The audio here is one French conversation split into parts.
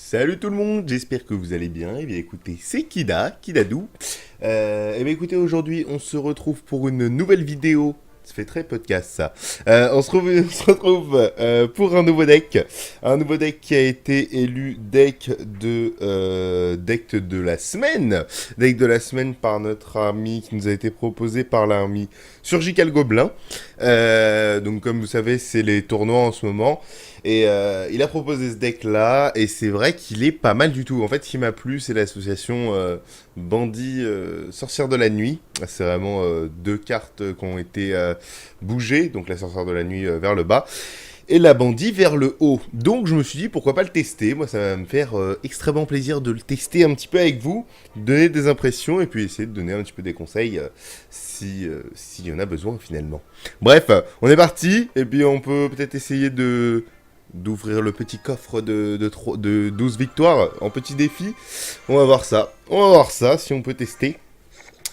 Salut tout le monde, j'espère que vous allez bien. Et bien écoutez, c'est Kidadou. Et bien écoutez, aujourd'hui on se retrouve pour une nouvelle vidéo. Ça fait très podcast ça. On se retrouve pour un nouveau deck. Un nouveau deck qui a été élu deck de la semaine. Deck de la semaine par notre ami qui nous a été proposé par l'ami Surgical Gobelin. Donc comme vous savez, c'est les tournois en ce moment. Et il a proposé ce deck là, et c'est vrai qu'il est pas mal du tout. En fait, ce qui m'a plu, c'est l'association Bandit Sorcière de la Nuit. C'est vraiment deux cartes qui ont été bougées, donc la Sorcière de la Nuit vers le bas, et la Bandit vers le haut. Donc je me suis dit pourquoi pas le tester. Moi, ça va me faire extrêmement plaisir de le tester un petit peu avec vous, donner des impressions, et puis essayer de donner un petit peu des conseils s'il y en a besoin finalement. Bref, on est parti, et puis on peut peut-être essayer d'ouvrir le petit coffre de 12 victoires en petit défi. On va voir ça. On va voir ça, si on peut tester.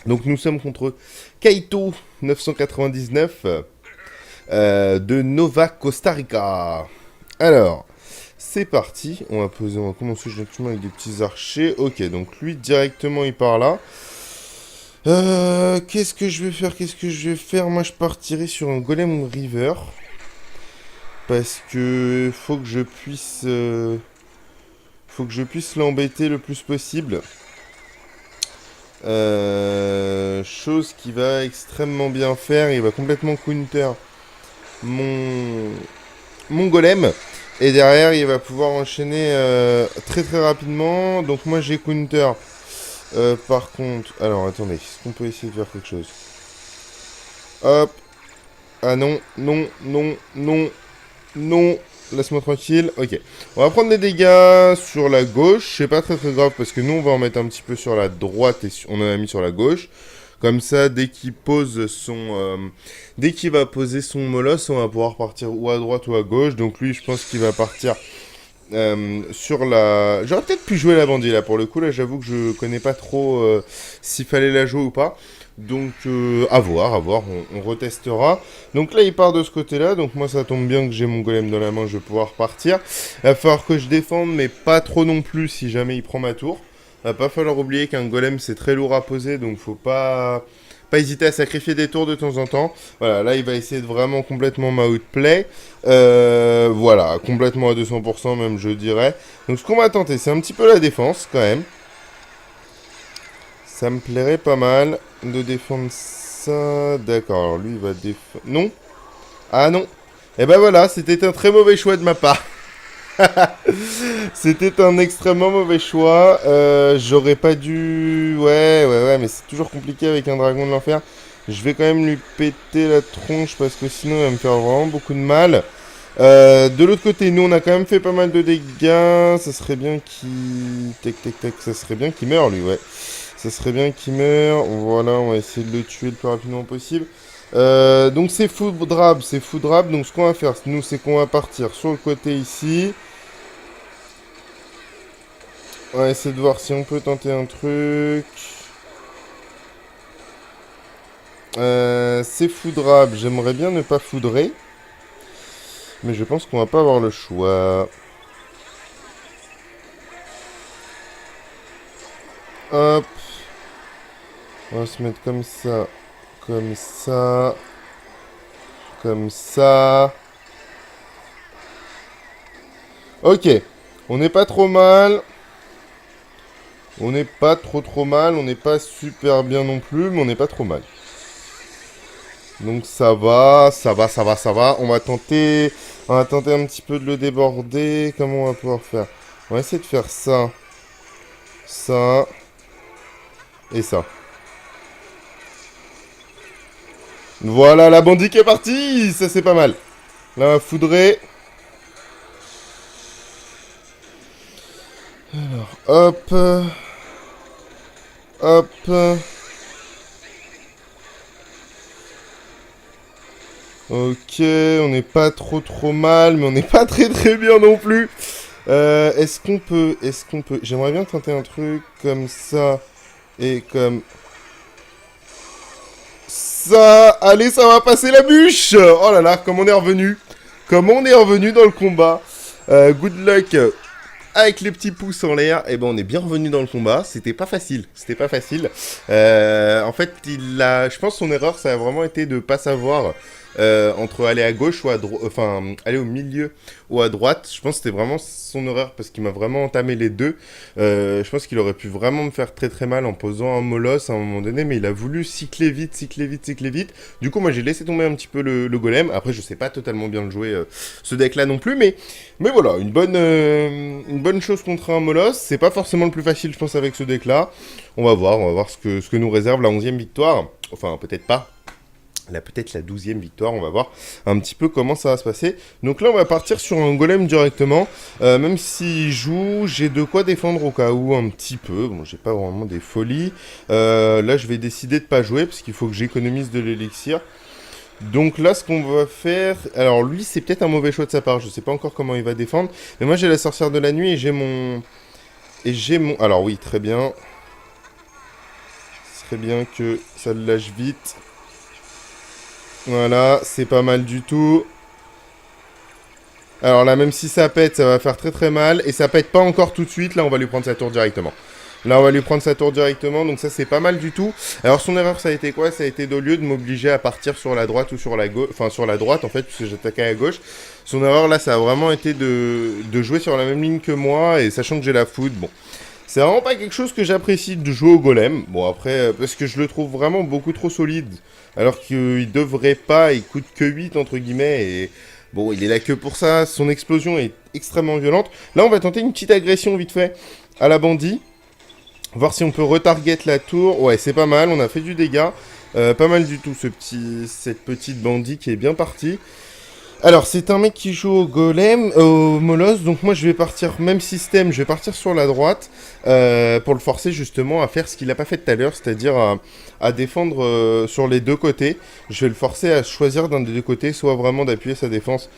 Donc nous sommes contre Kaito 999 de Nova Costa Rica. Alors, c'est parti. On va commencer directement avec des petits archers. Ok, donc lui directement il part là. Qu'est-ce que je vais faire? Moi je partirai sur un Golem River. Parce que faut que je puisse l'embêter le plus possible. Chose qui va extrêmement bien faire. Il va complètement counter mon golem. Et derrière, il va pouvoir enchaîner très très rapidement. Donc moi, j'ai counter. Par contre... Alors, attendez. Est-ce qu'on peut essayer de faire quelque chose? Hop. Ah non, non, non, non. Non, laisse-moi tranquille. Ok. On va prendre des dégâts sur la gauche. C'est pas très très grave parce que nous, on va en mettre un petit peu sur la droite et on en a mis sur la gauche. Comme ça, dès qu'il va poser son molosse, on va pouvoir partir ou à droite ou à gauche. Donc lui, je pense qu'il va partir sur la... J'aurais peut-être pu jouer la bandit là. Pour le coup, là, j'avoue que je connais pas trop s'il fallait la jouer ou pas. Donc, à voir, on retestera. Donc là, il part de ce côté-là. Donc moi, ça tombe bien que j'ai mon golem dans la main, je vais pouvoir partir. Il va falloir que je défende, mais pas trop non plus si jamais il prend ma tour. Il va pas falloir oublier qu'un golem, c'est très lourd à poser, donc faut pas hésiter à sacrifier des tours de temps en temps. Voilà, là, il va essayer de vraiment complètement m'outplay. Voilà, complètement à 200% même, je dirais. Donc ce qu'on va tenter, c'est un petit peu la défense, quand même. Ça me plairait pas mal de défendre ça. D'accord, alors lui, il va défendre... Non. Ah non. Et ben voilà, c'était un très mauvais choix de ma part. C'était un extrêmement mauvais choix. J'aurais pas dû... Ouais, mais c'est toujours compliqué avec un dragon de l'enfer. Je vais quand même lui péter la tronche parce que sinon, il va me faire vraiment beaucoup de mal. De l'autre côté, nous, on a quand même fait pas mal de dégâts. Ça serait bien qu'il... Tac, ça serait bien qu'il meure, lui, ouais. Ça serait bien qu'il meure. Voilà, on va essayer de le tuer le plus rapidement possible. Donc c'est foudrable. Donc ce qu'on va faire, nous, c'est qu'on va partir sur le côté ici. On va essayer de voir si on peut tenter un truc. C'est foudrable. J'aimerais bien ne pas foudrer. Mais je pense qu'on va pas avoir le choix. Hop. On va se mettre comme ça. Comme ça. Comme ça. Ok. On n'est pas trop mal. On n'est pas trop mal. On n'est pas super bien non plus. Mais on n'est pas trop mal. Donc ça va. On va tenter un petit peu de le déborder. Comment on va pouvoir faire? On va essayer de faire ça. Ça. Et ça. Voilà, la bandit qui est partie. Ça, c'est pas mal. Là, on va foudrer. Alors, hop. Hop. Ok, on n'est pas trop mal, mais on n'est pas très bien non plus. Est-ce qu'on peut... J'aimerais bien tenter un truc comme ça et comme... Ça, allez, ça va passer la bûche. Oh là là, comme on est revenu. Comme on est revenu dans le combat. Good luck avec les petits pouces en l'air, et ben on est bien revenu dans le combat. C'était pas facile, en fait, je pense que son erreur, ça a vraiment été de pas savoir entre aller à gauche ou à droite, enfin aller au milieu ou à droite. Je pense que c'était vraiment son erreur parce qu'il m'a vraiment entamé les deux. Je pense qu'il aurait pu vraiment me faire très très mal en posant un molosse à un moment donné, mais il a voulu cycler vite. Du coup, moi j'ai laissé tomber un petit peu le golem. Après, je sais pas totalement bien le jouer ce deck là non plus, mais voilà, une bonne chose contre un molosse. C'est pas forcément le plus facile, je pense, avec ce deck là. On va voir ce que nous réserve la 11e victoire. Enfin, peut-être pas. Là, peut-être la 12e victoire, on va voir un petit peu comment ça va se passer. Donc là, on va partir sur un golem directement. Même s'il joue, j'ai de quoi défendre au cas où un petit peu. Bon, j'ai pas vraiment des folies. Là, je vais décider de pas jouer parce qu'il faut que j'économise de l'élixir. Donc là, ce qu'on va faire... Alors lui, c'est peut-être un mauvais choix de sa part. Je sais pas encore comment il va défendre. Mais moi, j'ai la sorcière de la nuit et j'ai mon... Alors oui, très bien. Ce serait bien que ça le lâche vite. Voilà, c'est pas mal du tout. Alors là, même si ça pète, ça va faire très très mal. Et ça pète pas encore tout de suite. Là, on va lui prendre sa tour directement. Donc ça, c'est pas mal du tout. Alors, son erreur, ça a été quoi? Ça a été, au lieu de m'obliger à partir sur la droite ou sur la gauche... Enfin, sur la droite, en fait, puisque j'attaquais à gauche. Son erreur, là, ça a vraiment été de jouer sur la même ligne que moi. Et sachant que j'ai la foudre, bon... C'est vraiment pas quelque chose que j'apprécie de jouer au golem. Bon, après, parce que je le trouve vraiment beaucoup trop solide. Alors qu'il devrait pas, il coûte que 8, entre guillemets, et... Bon, il est là que pour ça, son explosion est extrêmement violente. Là, on va tenter une petite agression vite fait à la bandit. Voir si on peut retarget la tour. Ouais, c'est pas mal, on a fait du dégât. Pas mal du tout, cette petite bandit qui est bien partie. Alors, c'est un mec qui joue au golem, au molosse, donc moi je vais partir, même système, je vais partir sur la droite, pour le forcer justement à faire ce qu'il n'a pas fait tout à l'heure, c'est-à-dire à défendre sur les deux côtés. Je vais le forcer à choisir d'un des deux côtés, soit vraiment d'appuyer sa défense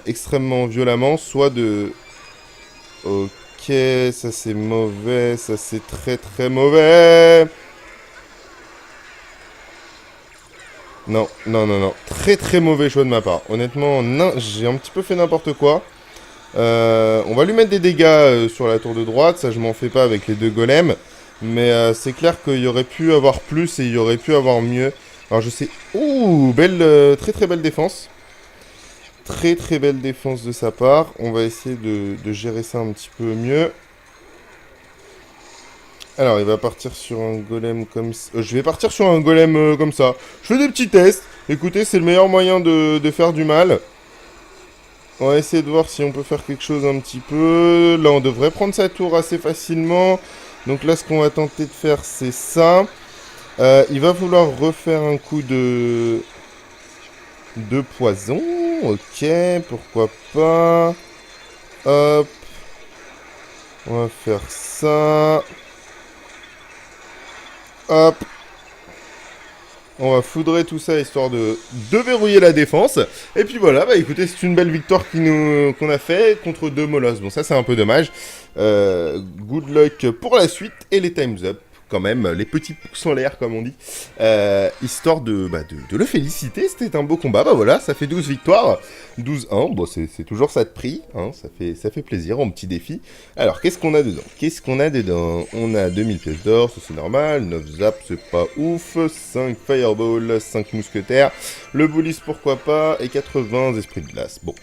extrêmement violemment, soit de... Ok, ça c'est mauvais, ça c'est très très mauvais. Non. Très très mauvais choix de ma part. Honnêtement, j'ai un petit peu fait n'importe quoi. On va lui mettre des dégâts sur la tour de droite. Ça, je m'en fais pas avec les deux golems. Mais c'est clair qu'il y aurait pu avoir plus et il y aurait pu avoir mieux. Alors, je sais... Ouh, très très belle défense. Très très belle défense de sa part. On va essayer de gérer ça un petit peu mieux. Alors, il va partir sur un golem comme ça. Je vais partir sur un golem comme ça. Je fais des petits tests. Écoutez, c'est le meilleur moyen de faire du mal. On va essayer de voir si on peut faire quelque chose un petit peu. Là, on devrait prendre sa tour assez facilement. Donc là, ce qu'on va tenter de faire, c'est ça. Il va vouloir refaire un coup de poison. Ok, pourquoi pas. Hop. On va faire ça. Hop. On va foudrer tout ça histoire de verrouiller la défense. Et puis voilà, bah écoutez, c'est une belle victoire qu'on a fait contre deux molosses. Bon, ça c'est un peu dommage. Good luck pour la suite et les times up. Quand même, les petits pouces en l'air, comme on dit. Histoire de le féliciter. C'était un beau combat. Bah voilà, ça fait 12 victoires. 12-1. Bon, c'est toujours ça de prix. Hein, ça fait plaisir, un petit défi. Alors, qu'est-ce qu'on a dedans? On a 2000 pièces d'or, ça c'est normal. 9 zap, c'est pas ouf. 5 fireball, 5 mousquetaires. Le bullis, pourquoi pas. Et 80 esprits de glace. Bon,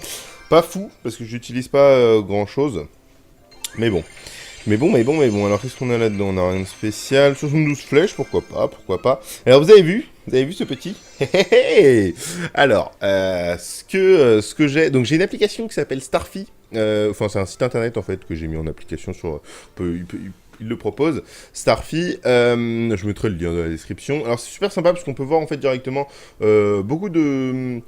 pas fou, parce que j'utilise pas grand-chose. Mais bon. Alors, qu'est-ce qu'on a là-dedans? On a rien de spécial. 72 flèches, pourquoi pas. Alors, vous avez vu ce petit? Alors, ce que j'ai... Donc, j'ai une application qui s'appelle Starfy. Enfin, c'est un site internet, en fait, que j'ai mis en application sur... Il le propose, Starfy, je mettrai le lien dans la description. Alors, c'est super sympa, parce qu'on peut voir, en fait, directement beaucoup de,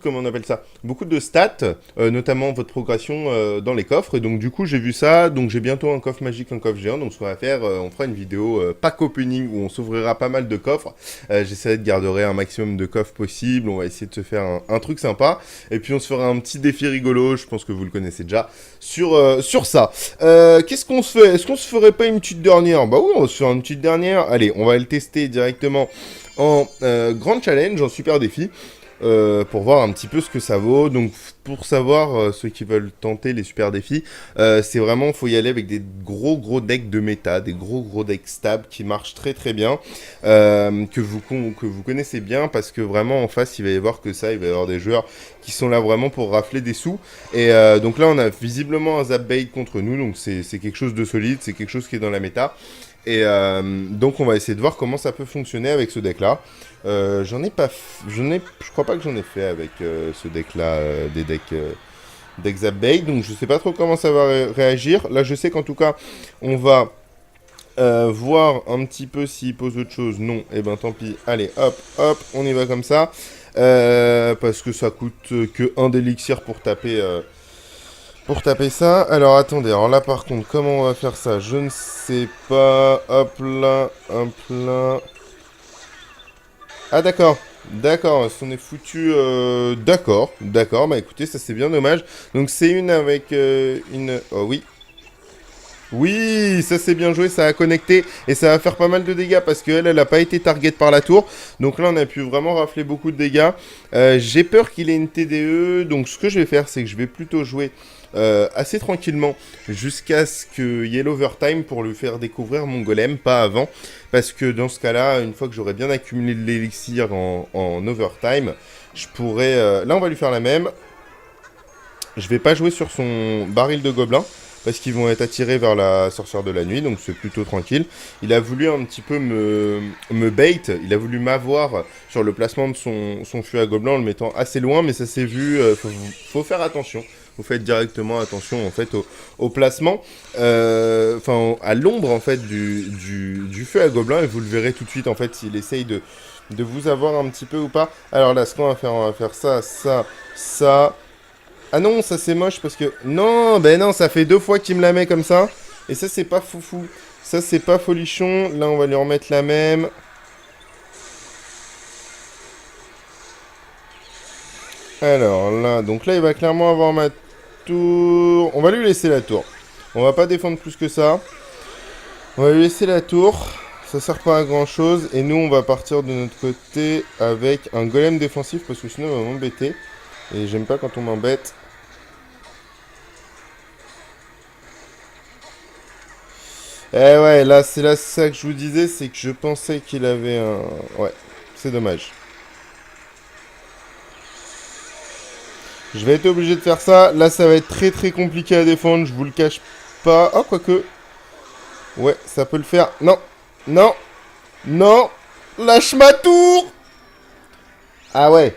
comment on appelle ça, beaucoup de stats, notamment votre progression dans les coffres. Et donc du coup j'ai vu ça, donc j'ai bientôt un coffre magique, un coffre géant. Donc ce qu'on va faire, on fera une vidéo pack opening où on s'ouvrira pas mal de coffres. J'essaierai de garder un maximum de coffres possible. On va essayer de se faire un truc sympa. Et puis on se fera un petit défi rigolo, je pense que vous le connaissez déjà, sur ça. Qu'est-ce qu'on se fait? Est-ce qu'on se ferait pas une petite dernière? Bah oui, on va se faire une petite dernière. Allez, on va le tester directement en grand challenge, en super défi. pour voir un petit peu ce que ça vaut. Donc pour savoir ceux qui veulent tenter les super défis, c'est vraiment, faut y aller avec des gros decks de méta, des gros decks stables qui marchent très bien, que vous connaissez bien, parce que vraiment en face il va y avoir que ça, il va y avoir des joueurs qui sont là vraiment pour rafler des sous. Et donc là on a visiblement un Zap Bait contre nous, donc c'est quelque chose de solide, c'est quelque chose qui est dans la méta. Et donc on va essayer de voir comment ça peut fonctionner avec ce deck là. Je crois pas que j'en ai fait avec ce deck là, des decks Zap Bait, donc je sais pas trop comment ça va réagir. Là je sais qu'en tout cas on va voir un petit peu s'il pose autre chose. Non, et ben tant pis. Allez, hop, on y va comme ça. Parce que ça coûte que 1 d'élixir pour taper ça. Alors attendez, alors là par contre, comment on va faire ça? Je ne sais pas. Hop là, hop là. Ah d'accord, on est foutu. D'accord, bah écoutez, ça c'est bien dommage. Donc c'est une avec une... Oh oui. Oui, ça c'est bien joué, ça a connecté et ça va faire pas mal de dégâts parce qu'elle, elle a pas été target par la tour. Donc là, on a pu vraiment rafler beaucoup de dégâts. J'ai peur qu'il ait une TDE, donc ce que je vais faire, c'est que je vais plutôt jouer assez tranquillement jusqu'à ce qu'il y ait l'overtime pour lui faire découvrir mon golem, pas avant. Parce que dans ce cas-là, une fois que j'aurai bien accumulé de l'élixir en overtime, je pourrais... Là, on va lui faire la même. Je vais pas jouer sur son baril de gobelin parce qu'ils vont être attirés vers la sorcière de la nuit, donc c'est plutôt tranquille. Il a voulu un petit peu me bait, il a voulu m'avoir sur le placement de son feu à gobelin en le mettant assez loin, mais ça s'est vu, faut faire attention. Vous faites directement attention en fait au placement, enfin à l'ombre en fait du feu à gobelin, et vous le verrez tout de suite en fait s'il essaye de vous avoir un petit peu ou pas. Alors là, ce qu'on va faire, on va faire ça. Ah non, ça c'est moche parce que... Non, ben non, ça fait 2 fois qu'il me la met comme ça. Et ça, c'est pas foufou. Ça, c'est pas folichon. Là, on va lui remettre la même. Alors là, donc là, il va clairement avoir ma tour. On va lui laisser la tour. On va pas défendre plus que ça. On va lui laisser la tour. Ça sert pas à grand chose. Et nous, on va partir de notre côté avec un golem défensif parce que sinon, on va m'embêter. Et j'aime pas quand on m'embête. Eh ouais, là, c'est là ça que je vous disais, c'est que je pensais qu'il avait un... Ouais, c'est dommage. Je vais être obligé de faire ça. Là, ça va être très compliqué à défendre, je vous le cache pas. Oh, quoique... Ouais, ça peut le faire. Non, non, non. Lâche ma tour. Ah ouais.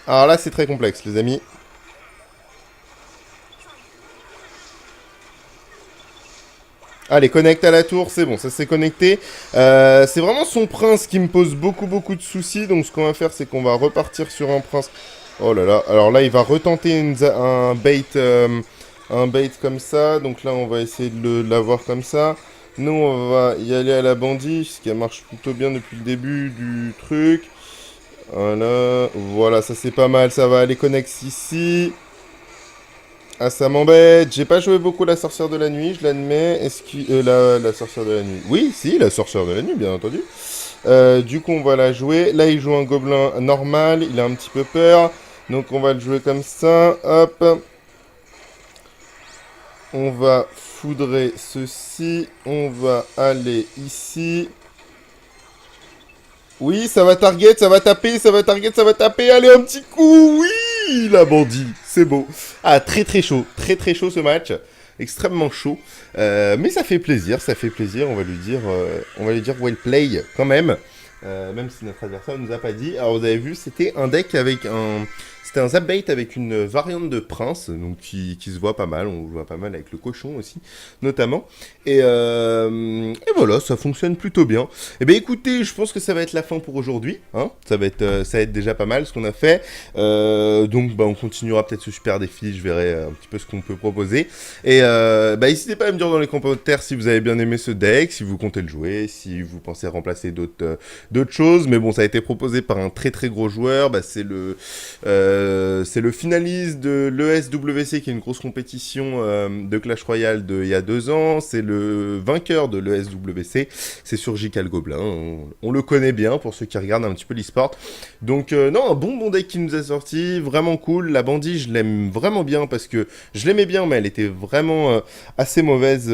Alors là, c'est très complexe, les amis. Allez, connecte à la tour, c'est bon, ça s'est connecté. C'est vraiment son prince qui me pose beaucoup de soucis. Donc ce qu'on va faire, c'est qu'on va repartir sur un prince. Oh là là, alors là, il va retenter un bait comme ça. Donc là, on va essayer de l'avoir comme ça. Nous, on va y aller à la bandit, ce qui marche plutôt bien depuis le début du truc. Voilà, ça c'est pas mal, ça va aller connect ici. Ah, ça m'embête. J'ai pas joué beaucoup la sorcière de la nuit, je l'admets. Est-ce que... la sorcière de la nuit. Oui, si, la sorcière de la nuit, bien entendu. Du coup, on va la jouer. Là, il joue un gobelin normal. Il a un petit peu peur. Donc, on va le jouer comme ça. Hop. On va foudrer ceci. On va aller ici. Oui, ça va target, ça va taper, ça va target, ça va taper. Allez, un petit coup. Oui, la bandit. C'est beau. Ah, très chaud. Très chaud ce match. Extrêmement chaud. Mais ça fait plaisir. On va lui dire well play quand même. Même si notre adversaire ne nous a pas dit. Alors, vous avez vu, c'était un deck avec un... C'était un Zap Bait avec une variante de prince, donc qui se voit pas mal. On le voit pas mal avec le cochon aussi, notamment. Et voilà, ça fonctionne plutôt bien. Eh bien, écoutez, je pense que ça va être la fin pour aujourd'hui. Hein, ça va être déjà pas mal ce qu'on a fait. Donc, bah, on continuera peut-être ce super défi. Je verrai un petit peu ce qu'on peut proposer. Et bah, n'hésitez pas à me dire dans les commentaires si vous avez bien aimé ce deck, si vous comptez le jouer, si vous pensez remplacer d'autres choses. Mais bon, ça a été proposé par un très gros joueur. Bah, c'est le C'est le finaliste de l'ESWC, qui est une grosse compétition de Clash Royale il y a 2 ans. C'est le vainqueur de l'ESWC. C'est Surgical Gobelin. On le connaît bien pour ceux qui regardent un petit peu l'e-sport. Donc non, un bon deck qui nous a sorti, vraiment cool. La Bandit, je l'aime vraiment bien parce que je l'aimais bien, mais elle était vraiment assez mauvaise.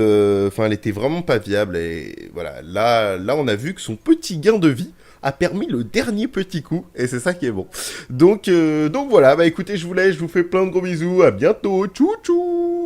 Enfin, elle était vraiment pas viable. Et voilà, là, on a vu que son petit gain de vie a permis le dernier petit coup, et c'est ça qui est bon. Donc voilà, bah écoutez, je vous laisse, je vous fais plein de gros bisous, à bientôt, tchou tchou.